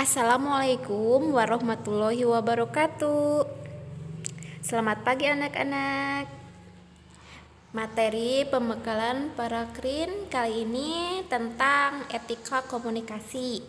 Assalamualaikum warahmatullahi wabarakatuh. Selamat pagi anak-anak. Materi pembekalan Parakrin kali ini tentang etika komunikasi.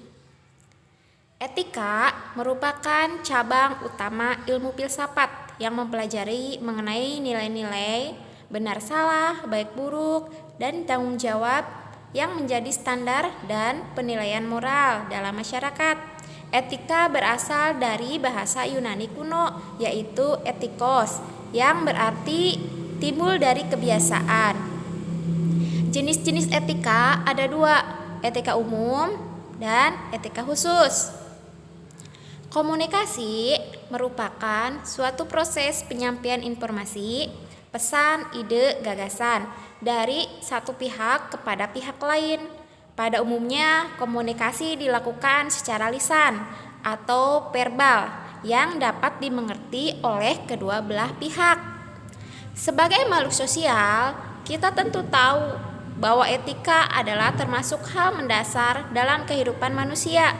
Etika merupakan cabang utama ilmu filsafat yang mempelajari mengenai nilai-nilai benar salah, baik buruk, dan tanggung jawab yang menjadi standar dan penilaian moral dalam masyarakat. Etika berasal dari bahasa Yunani kuno, yaitu etikos, yang berarti timbul dari kebiasaan. Jenis-jenis etika ada dua, etika umum dan etika khusus. Komunikasi merupakan suatu proses penyampaian informasi, pesan, ide, gagasan dari satu pihak kepada pihak lain. Pada umumnya, komunikasi dilakukan secara lisan atau verbal yang dapat dimengerti oleh kedua belah pihak. Sebagai makhluk sosial, kita tentu tahu bahwa etika adalah termasuk hal mendasar dalam kehidupan manusia.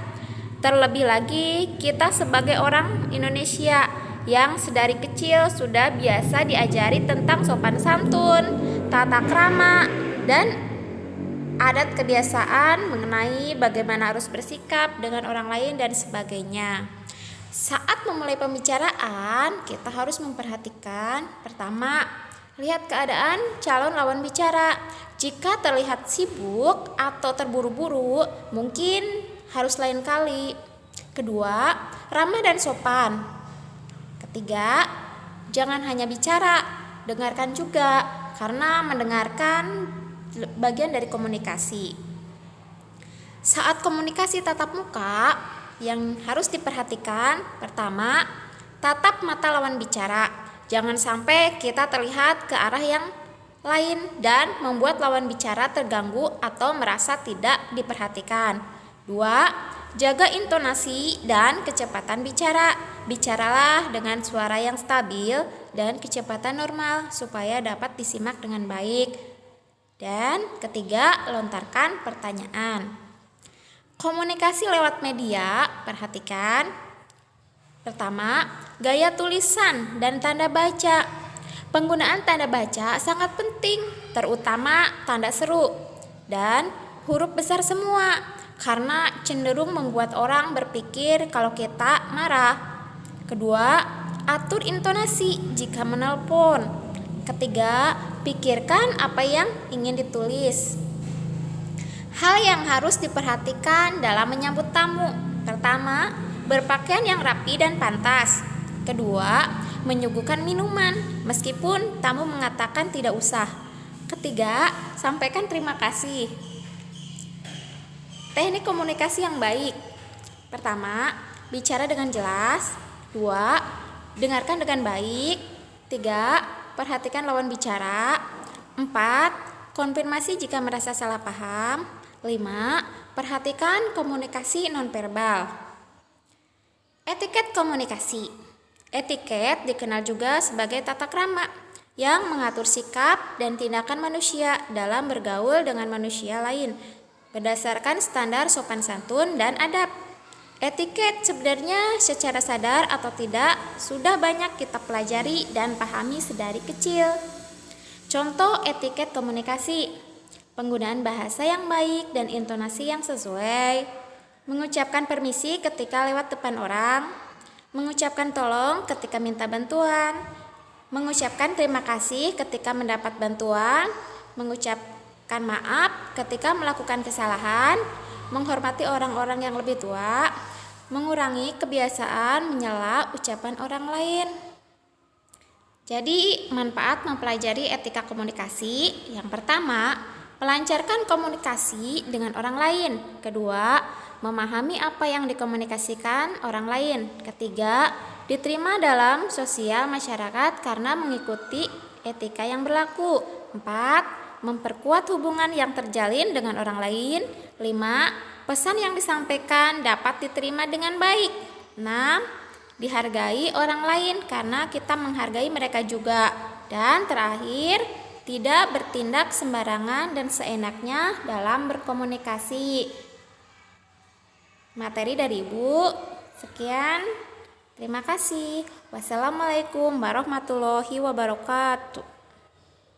Terlebih lagi, kita sebagai orang Indonesia yang sedari kecil sudah biasa diajari tentang sopan santun, tata krama, dan adat kebiasaan mengenai bagaimana harus bersikap dengan orang lain dan sebagainya. Saat memulai pembicaraan, kita harus memperhatikan pertama, lihat keadaan calon lawan bicara. Jika terlihat sibuk atau terburu-buru, mungkin harus lain kali. Kedua, ramah dan sopan. Ketiga, jangan hanya bicara, dengarkan juga, karena mendengarkan bagian dari komunikasi. Saat komunikasi tatap muka, yang harus diperhatikan, pertama, tatap mata lawan bicara. Jangan sampai kita terlihat ke arah yang lain dan membuat lawan bicara terganggu atau merasa tidak diperhatikan. 2. Jaga intonasi dan kecepatan bicara. Bicaralah dengan suara yang stabil dan kecepatan normal supaya dapat disimak dengan baik. Dan ketiga, lontarkan pertanyaan. Komunikasi lewat media, perhatikan. Pertama, gaya tulisan dan tanda baca. Penggunaan tanda baca sangat penting, terutama tanda seru dan huruf besar semua, karena cenderung membuat orang berpikir kalau kita marah. Kedua, atur intonasi jika menelpon. Ketiga, pikirkan apa yang ingin ditulis. Hal yang harus diperhatikan dalam menyambut tamu. Pertama, berpakaian yang rapi dan pantas. Kedua, menyuguhkan minuman meskipun tamu mengatakan tidak usah. Ketiga, sampaikan terima kasih. Teknik komunikasi yang baik. Pertama, bicara dengan jelas. 2. Dengarkan dengan baik. 3. Perhatikan lawan bicara. 4. Konfirmasi jika merasa salah paham. 5. Perhatikan komunikasi nonverbal. Etiket komunikasi. Etiket dikenal juga sebagai tata krama yang mengatur sikap dan tindakan manusia dalam bergaul dengan manusia lain berdasarkan standar sopan santun dan adab. Etiket sebenarnya secara sadar atau tidak sudah banyak kita pelajari dan pahami sedari kecil. Contoh etiket komunikasi: penggunaan bahasa yang baik dan intonasi yang sesuai, mengucapkan permisi ketika lewat depan orang, mengucapkan tolong ketika minta bantuan, mengucapkan terima kasih ketika mendapat bantuan, mengucapkan maaf ketika melakukan kesalahan, menghormati orang-orang yang lebih tua, mengurangi kebiasaan menyela ucapan orang lain. Jadi, manfaat mempelajari etika komunikasi. Yang pertama, melancarkan komunikasi dengan orang lain. Kedua, memahami apa yang dikomunikasikan orang lain. Ketiga, diterima dalam sosial masyarakat karena mengikuti etika yang berlaku. 4. Memperkuat hubungan yang terjalin dengan orang lain. 5. Pesan yang disampaikan dapat diterima dengan baik. 6. Dihargai orang lain karena kita menghargai mereka juga. Dan terakhir, tidak bertindak sembarangan dan seenaknya dalam berkomunikasi. materi dari Ibu. Sekian, terima kasih. Wassalamualaikum warahmatullahi wabarakatuh.